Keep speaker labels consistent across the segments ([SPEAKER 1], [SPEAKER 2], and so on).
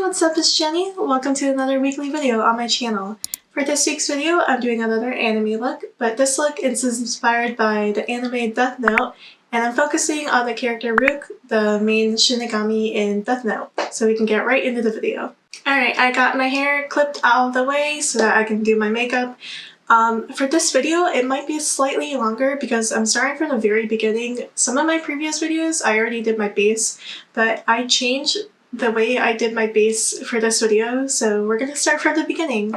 [SPEAKER 1] what's up, it's Jenny. Welcome to another weekly video on my channel. For this week's video, I'm doing another anime look, but this look is inspired by the anime Death Note, and I'm focusing on the character Ryuk, the main Shinigami in Death Note, so we can get right into the video. Alright, I got my hair clipped out of the way so that I can do my makeup. For this video, it might be slightly longer because I'm starting from the very beginning. Some of my previous videos, I already did my base, but I changed the way I did my base for this video, so we're gonna start from the beginning.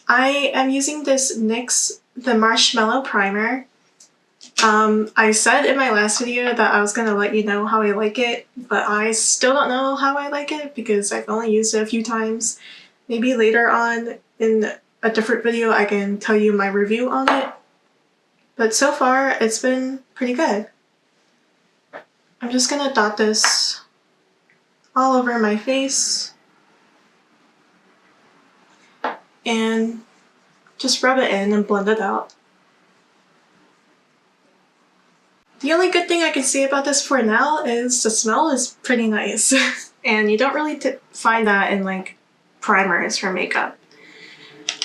[SPEAKER 1] I am using this NYX the Marshmallow Primer. I said in my last video that I was gonna let you know how I like it, but I still don't know how I like it because I've only used it a few times. Maybe later on in a different video I can tell you my review on it. But so far, it's been pretty good. I'm just gonna dot this all over my face and just rub it in and blend it out. The only good thing I can say about this for now is the smell is pretty nice and you don't really find that in like primers for makeup.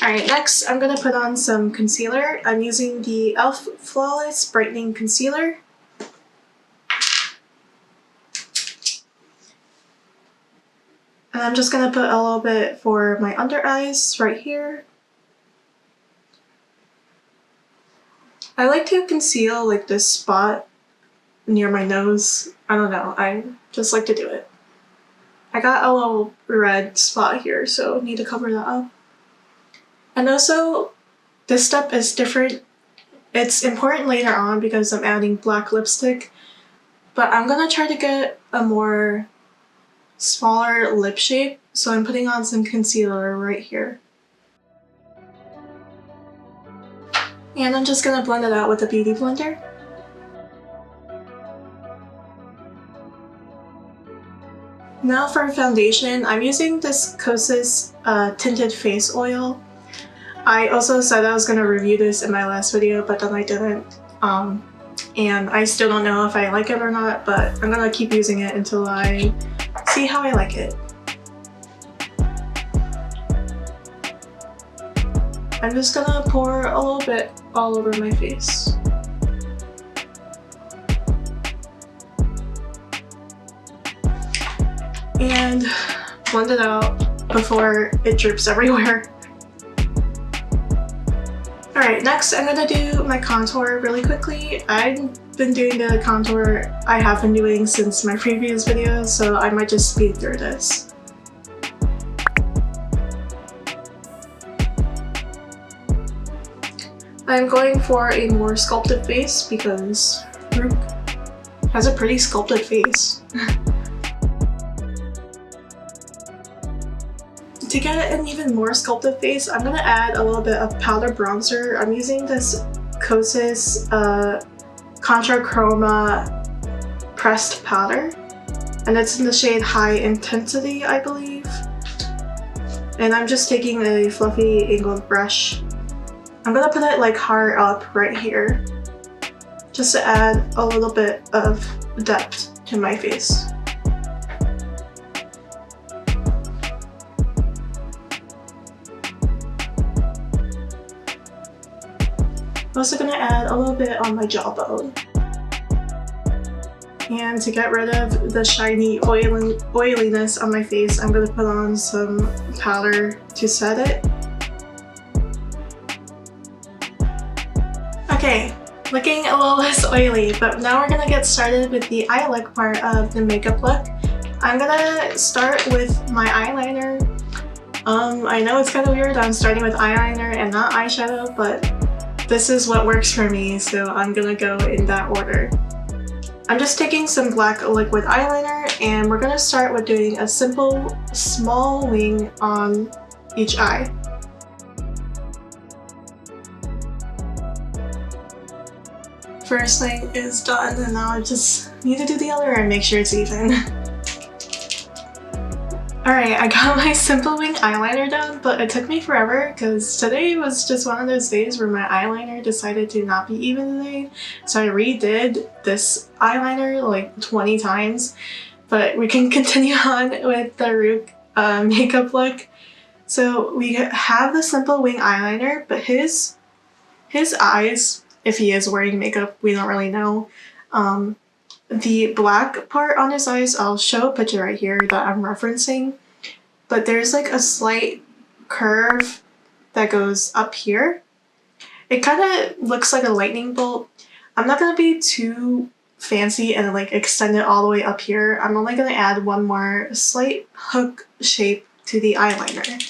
[SPEAKER 1] Alright, next I'm going to put on some concealer. I'm using the e.l.f. Flawless Brightening Concealer. And I'm just going to put a little bit for my under eyes right here. I like to conceal like this spot near my nose. I don't know, I just like to do it. I got a little red spot here, so I need to cover that up. And also, this step is different. It's important later on because I'm adding black lipstick, but I'm gonna try to get a more smaller lip shape, so I'm putting on some concealer right here. And I'm just gonna blend it out with a beauty blender. Now for foundation, I'm using this Kosas Tinted Face Oil. I also said I was going to review this in my last video, but then I didn't. And I still don't know if I like it or not, but I'm going to keep using it until I see how I like it. I'm just going to pour a little bit all over my face. And blend it out before it drips everywhere. Alright, next I'm gonna do my contour really quickly. I've been doing the contour I have been doing since my previous videos, so I might just speed through this. I'm going for a more sculpted face because Ryuk has a pretty sculpted face. To get an even more sculpted face, I'm going to add a little bit of powder bronzer. I'm using this Kosas Contra Chroma pressed powder, and it's in the shade High Intensity, I believe. And I'm just taking a fluffy angled brush. I'm going to put it like higher up right here, just to add a little bit of depth to my face. I'm also going to add a little bit on my jawbone. And to get rid of the shiny oiliness on my face, I'm going to put on some powder to set it. Okay, looking a little less oily, but now we're going to get started with the eye look part of the makeup look. I'm going to start with my eyeliner. I know it's kind of weird I'm starting with eyeliner and not eyeshadow, but this is what works for me, so I'm gonna go in that order. I'm just taking some black liquid eyeliner, and we're gonna start with doing a simple small wing on each eye. First thing is done, and now I just need to do the other and make sure it's even. Alright, I got my simple wing eyeliner done, but it took me forever because today was just one of those days where my eyeliner decided to not be even today. So I redid this eyeliner like 20 times, but we can continue on with the Ryuk makeup look. So we have the simple wing eyeliner, but his eyes, if he is wearing makeup, we don't really know. The black part on his eyes, I'll show a picture right here that I'm referencing, but there's like a slight curve that goes up here. It kind of looks like a lightning bolt. I'm not going to be too fancy and like extend it all the way up here. I'm only going to add one more slight hook shape to the eyeliner.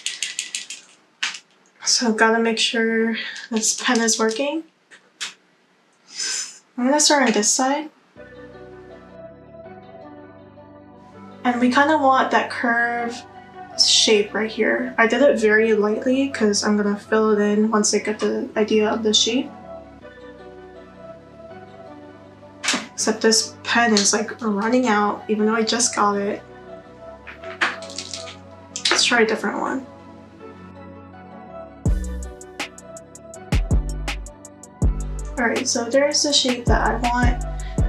[SPEAKER 1] So gotta make sure this pen is working. I'm gonna start on this side. And we kind of want that curve shape right here. I did it very lightly because I'm gonna fill it in once I get the idea of the shape. Except this pen is like running out even though I just got it. Let's try a different one. Alright, so there's the shape that I want.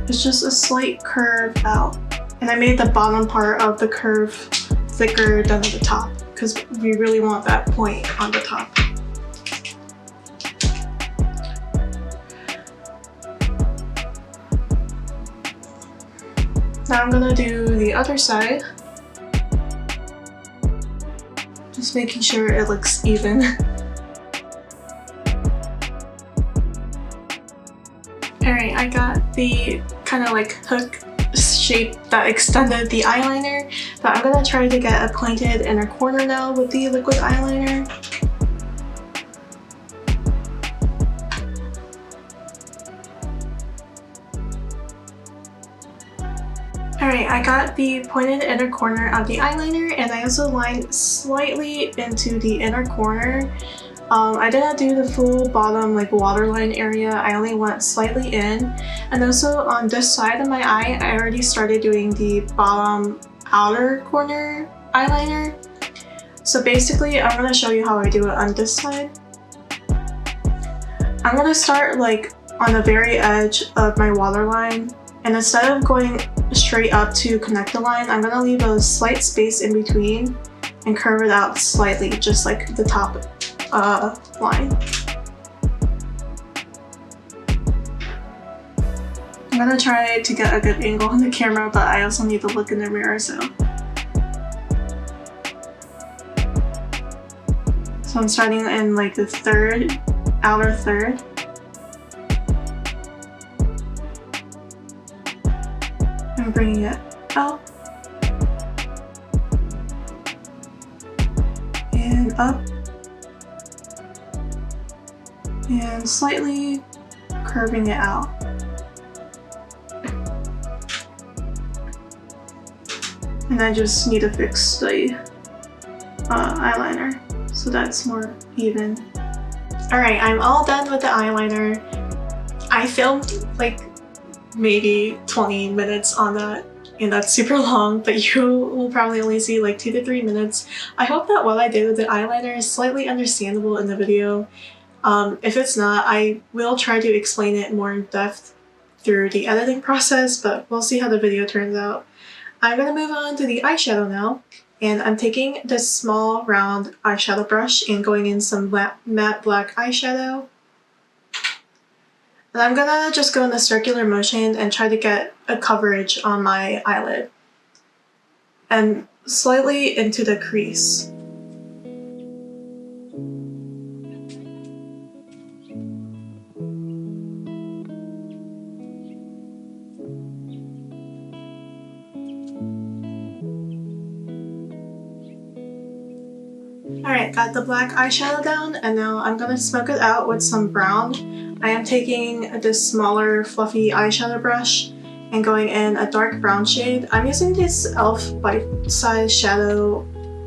[SPEAKER 1] It's just a slight curve out. And I made the bottom part of the curve thicker than the top because we really want that point on the top. Now I'm gonna do the other side. Just making sure it looks even. Alright, I got the kind of like hook shape that extended the eyeliner, but I'm gonna try to get a pointed inner corner now with the liquid eyeliner. Alright, I got the pointed inner corner of the eyeliner and I also lined slightly into the inner corner. I didn't do the full bottom like waterline area, I only went slightly in. And also on this side of my eye, I already started doing the bottom outer corner eyeliner. So basically, I'm going to show you how I do it on this side. I'm going to start like on the very edge of my waterline, and instead of going straight up to connect the line, I'm going to leave a slight space in between and curve it out slightly, just like the top line. I'm gonna try to get a good angle on the camera, but I also need to look in the mirror, so I'm starting in like the outer third. I'm bringing it out and up and slightly curving it out. And I just need to fix the eyeliner so that's more even. Alright, I'm all done with the eyeliner. I filmed like maybe 20 minutes on that, and that's super long, but you will probably only see like 2 to 3 minutes. I hope that what I did with the eyeliner is slightly understandable in the video. If it's not, I will try to explain it more in depth through the editing process, but we'll see how the video turns out. I'm going to move on to the eyeshadow now, and I'm taking this small round eyeshadow brush and going in some matte black eyeshadow. And I'm going to just go in a circular motion and try to get a coverage on my eyelid and slightly into the crease. Alright, got the black eyeshadow down, and now I'm gonna smoke it out with some brown. I am taking this smaller fluffy eyeshadow brush and going in a dark brown shade. I'm using this e.l.f. bite-size shadow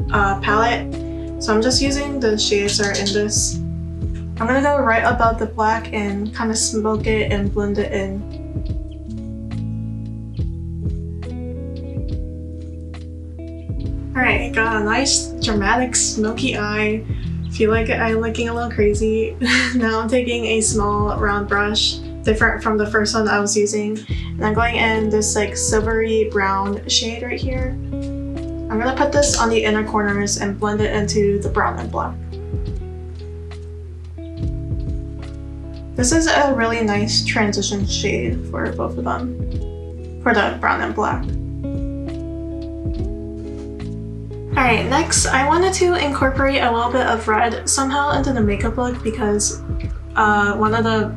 [SPEAKER 1] palette, so I'm just using the shades that are in this. I'm gonna go right above the black and kind of smoke it and blend it in. Alright, got a nice dramatic smoky eye. Feel like I'm looking a little crazy. Now I'm taking a small round brush, different from the first one I was using, and I'm going in this like silvery brown shade right here. I'm I'm gonna put this on the inner corners and blend it into the brown and black. This is a really nice transition shade for both of them, for the brown and black. Alright, next I wanted to incorporate a little bit of red somehow into the makeup look because one of the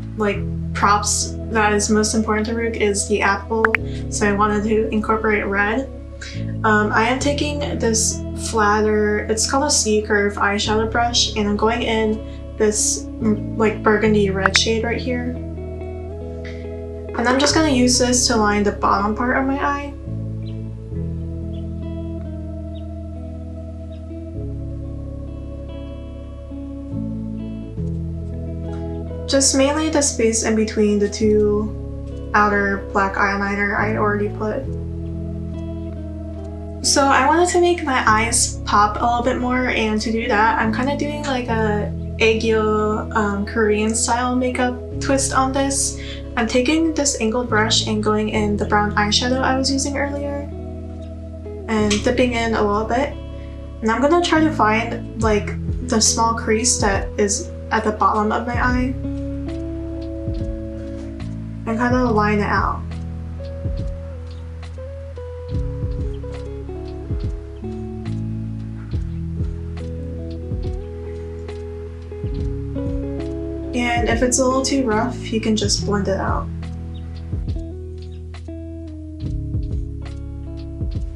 [SPEAKER 1] props that is most important to Ryuk is the apple, so I wanted to incorporate red. I am taking this flatter, it's called a C-curve eyeshadow brush, and I'm going in this burgundy red shade right here. And I'm just going to use this to line the bottom part of my eye. Just mainly the space in between the two outer black eyeliner I already put. So I wanted to make my eyes pop a little bit more, and to do that I'm kind of doing like a Aegyo Korean style makeup twist on this. I'm taking this angled brush and going in the brown eyeshadow I was using earlier and dipping in a little bit. And I'm gonna try to find the small crease that is at the bottom of my eye and kind of line it out. And if it's a little too rough, you can just blend it out.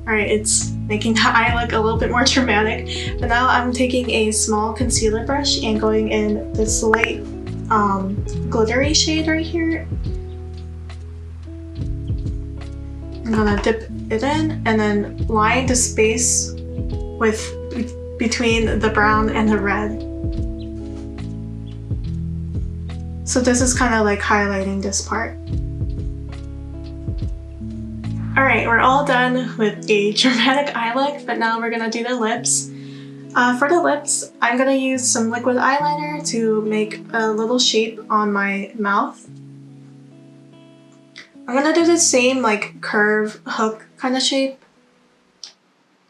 [SPEAKER 1] Alright, it's making the eye look a little bit more dramatic, but now I'm taking a small concealer brush and going in this light glittery shade right here. I'm gonna dip it in and then line the space between the brown and the red. So this is kind of like highlighting this part. Alright, we're all done with a dramatic eye look, but now we're gonna do the lips. For the lips, I'm gonna use some liquid eyeliner to make a little shape on my mouth. I'm gonna do the same curve hook kind of shape.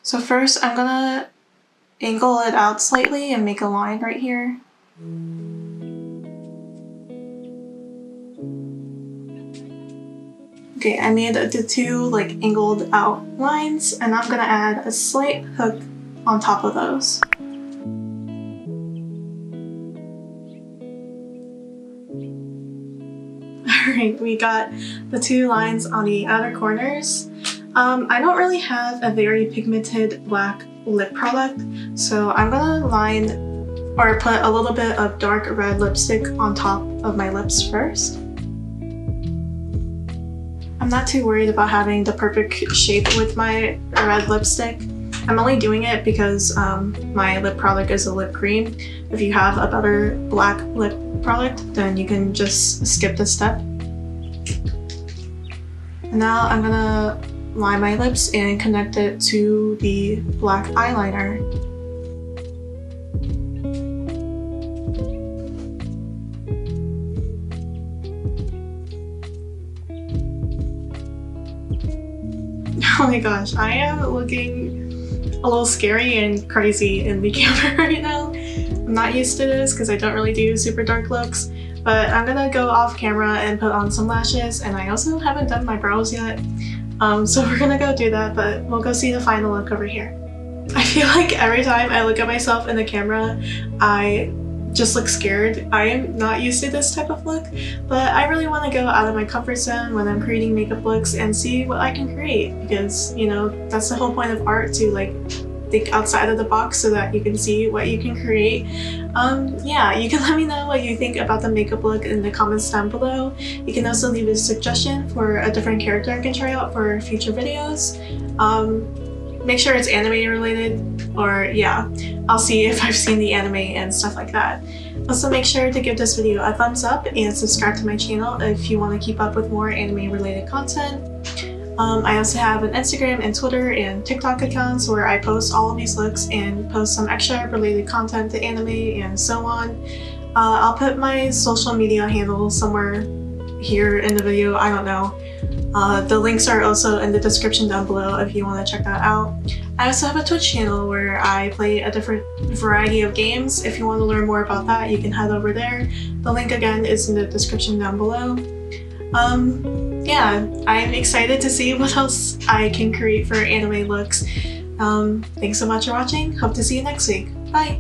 [SPEAKER 1] So first I'm gonna angle it out slightly and make a line right here. Okay, I made the two angled out lines, and I'm gonna add a slight hook on top of those. Alright, we got the two lines on the outer corners. I don't really have a very pigmented black lip product, so I'm gonna line or put a little bit of dark red lipstick on top of my lips first. I'm not too worried about having the perfect shape with my red lipstick. I'm only doing it because my lip product is a lip cream. If you have a better black lip product, then you can just skip this step. And now I'm gonna line my lips and connect it to the black eyeliner. Oh my gosh, I am looking a little scary and crazy in the camera right now. I'm not used to this because I don't really do super dark looks, but I'm gonna go off camera and put on some lashes, and I also haven't done my brows yet. So we're gonna go do that, but we'll go see the final look over here. I feel like every time I look at myself in the camera, I just look scared. I am not used to this type of look, but I really want to go out of my comfort zone when I'm creating makeup looks and see what I can create, because you know, that's the whole point of art, to think outside of the box so that you can see what you can create. Yeah, you can let me know what you think about the makeup look in the comments down below. You can also leave a suggestion for a different character I can try out for future videos. Make sure it's anime related, or yeah, I'll see if I've seen the anime and stuff like that. Also make sure to give this video a thumbs up and subscribe to my channel if you want to keep up with more anime related content. I also have an Instagram and Twitter and TikTok accounts where I post all of these looks and post some extra related content to anime and so on. I'll put my social media handle somewhere here in the video, I don't know. The links are also in the description down below if you want to check that out. I also have a Twitch channel where I play a different variety of games. If you want to learn more about that, you can head over there. The link again is in the description down below. Yeah, I'm excited to see what else I can create for anime looks. Thanks so much for watching. Hope to see you next week. Bye!